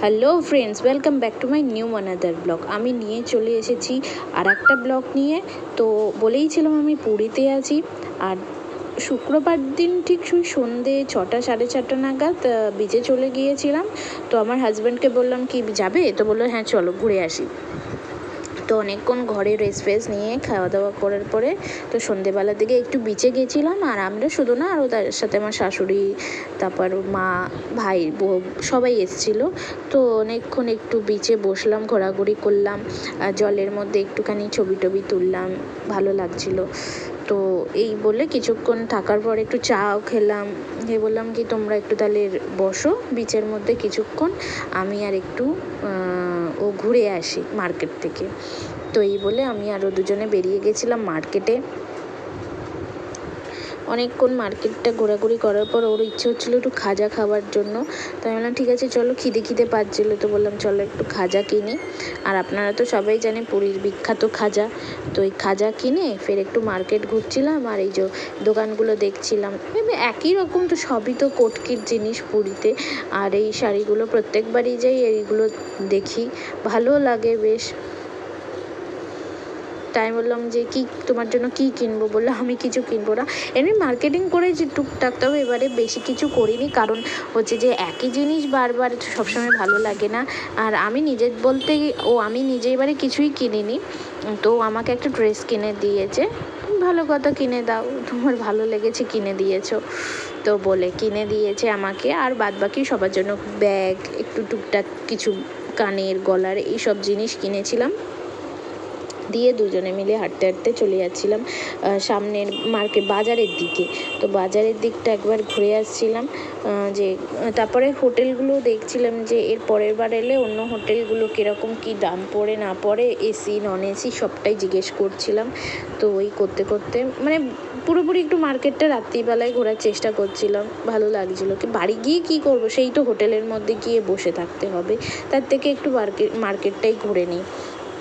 Hello friends, welcome back to my new another blog. আমি নিয়ে চলে এসেছি আর একটা ব্লগ নিয়ে। তো বলেইছিলাম আমি পুরীতে আছি, আর শুক্রবার দিন ঠিক সন্ধে 6টা সাড়ে 6টা নাগাদ বিচে চলে গিয়েছিলাম। তো আমার হাজব্যান্ডকে বললাম কি যাবে, তো বললো হ্যাঁ চলো ঘুরে আসি। তো অনেকক্ষণ ঘরে রেস্ট ফেস্ট নিয়ে খাওয়া দাওয়া করার পরে তো সন্ধেবেলার দিকে একটু বিচে গেছিলাম। আর আমরা শুধু না, আরও তার সাথে আমার শাশুড়ি, তারপর মা, ভাই, বউ সবাই এসেছিলো। তো অনেকক্ষণ একটু বিচে বসলাম, ঘোরাঘুরি করলাম, জলের মধ্যে একটুখানি ছবি টবি তুললাম, ভালো লাগছিলো। তো এই বলে কিছুক্ষণ থাকার পর একটু চাও খেলাম। দিয়ে বললাম কি তোমরা একটু তাহলে বসো বিচের মধ্যে কিছুক্ষণ, আমি আর একটু ঘুরে আসি মার্কেট থেকে। তো এই বলে আমি আরও দুজনে বেরিয়ে গেছিলাম মার্কেটে। অনেকক্ষণ মার্কেটটা ঘোরাঘুরি করার পর ওর ইচ্ছে হচ্ছিলো একটু খাজা খাওয়ার জন্য। তো আমি বললাম ঠিক আছে চলো, খিদে পাচ্ছিলো, তো বললাম চলো একটু খাজা কিনি। আর আপনারা তো সবাই জানেন পুরীর বিখ্যাত খাজা। তো এই খাজা কিনে ফের একটু মার্কেট ঘুরছিলাম, আর এই যে দোকানগুলো দেখছিলাম। একই রকম তো, সবই তো কটকির জিনিস পুরীতে। আর এই শাড়িগুলো প্রত্যেকবারই যাই এইগুলো দেখি, ভালো লাগে বেশ। তাই বললাম যে কি তোমার জন্য কি কিনবো, বললো আমি কিছু কিনবো না, এমনি মার্কেটিং করে যে টুকটাক, তবে এবারে বেশি কিছু করিনি, কারণ হচ্ছে যে একই জিনিস বারবার সবসময় ভালো লাগে না। আর আমি নিজের বলতে আমি নিজে এবারে কিছুই কিনিনি। তো আমাকে একটা ড্রেস কিনে দিয়েছে, ভালো কথা, কিনে দাও, তোমার ভালো লেগেছে কিনে দিয়েছো তো বলে কিনে দিয়েছে আমাকে। আর বাদবাকি সবার জন্য ব্যাগ, একটু টুকটাক কিছু কানের, গলার এইসব জিনিস কিনেছিলাম। দিয়ে দুজনে মিলে হাঁটতে হাঁটতে চলে যাচ্ছিলাম সামনের বাজারের দিকে। তো বাজারের দিকটা একবার ঘুরে আসছিলাম, যে তারপরে হোটেলগুলো দেখছিলাম যে এর পরের বার এলে অন্য হোটেলগুলো কীরকম কী দাম পড়ে না পড়ে, এসি নন এসি সবটাই জিজ্ঞেস করছিলাম। তো ওই করতে করতে মানে পুরোপুরি একটু মার্কেটটা রাত্রিবেলায় ঘোরার চেষ্টা করছিলাম, ভালো লাগছিলো। কি বাড়ি গিয়ে কী করবো, সেই তো হোটেলের মধ্যে গিয়ে বসে থাকতে হবে, তার থেকে একটু মার্কেটটাই ঘুরে নিই।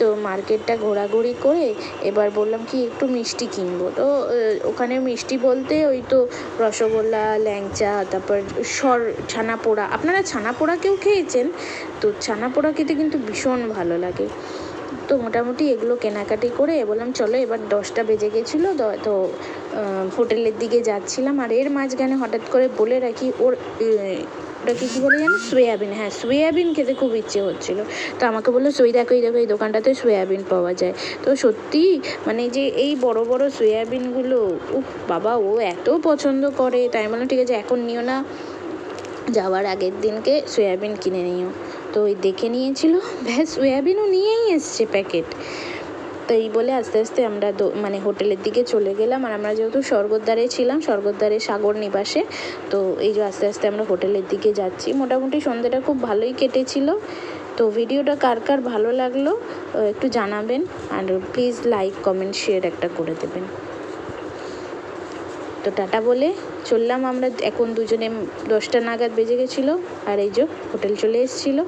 তো মার্কেটটা ঘোরাঘুরি করে এবার বললাম কি একটু মিষ্টি কিনবো। তো ওখানে মিষ্টি বলতে ওই তো রসগোল্লা, ল্যাংচা, তারপর ছানা পোড়া। আপনারা ছানা পোড়া কেউ খেয়েছেন? তো ছানা পোড়া খেতে কিন্তু ভীষণ ভালো লাগে। তো মোটামুটি এগুলো কেনাকাটি করে বললাম চলো, এবার 10টা বেজে গেছিলো। তো হোটেলের দিকে যাচ্ছিলাম। আর এর মাঝখানে হঠাৎ করে বলে রাখি, ওটাকে কী বলে জানো, সয়াবিন। হ্যাঁ, সয়াবিন খেতে খুব ইচ্ছে হচ্ছিলো। তো আমাকে বললো দেখো এই দোকানটাতে সয়াবিন পাওয়া যায়। তো সত্যি মানে যে এই বড় বড় সয়াবিনগুলো, বাবা ও এত পছন্দ করে, তাই বললাম ঠিক আছে এখন নিও না, যাওয়ার আগের দিনকে সয়াবিন কিনে নিও। তো ওই দেখে নিয়েছিল, ব্যাস সয়াবিনও নিয়েই এসছে প্যাকেট। তো এই বলে আস্তে আস্তে আমরা মানে হোটেলের দিকে চলে গেলাম। আর আমরা যেহেতু স্বর্গদ্বারে ছিলাম, স্বর্গদ্বারে সাগর নিবাসে, তো এই যে আস্তে আস্তে আমরা হোটেলের দিকে যাচ্ছি। মোটামুটি সন্ধ্যেটা খুব ভালোই কেটেছিল। তো ভিডিওটা কার কার ভালো লাগলো একটু জানাবেন, আর প্লিজ লাইক কমেন্ট শেয়ার একটা করে দেবেন। তো টাটা বলে চললাম আমরা। এখন দুজনে 10টা নাগাদ বেজে গেছিলো, আর এই যে হোটেল চলে এসেছিলো।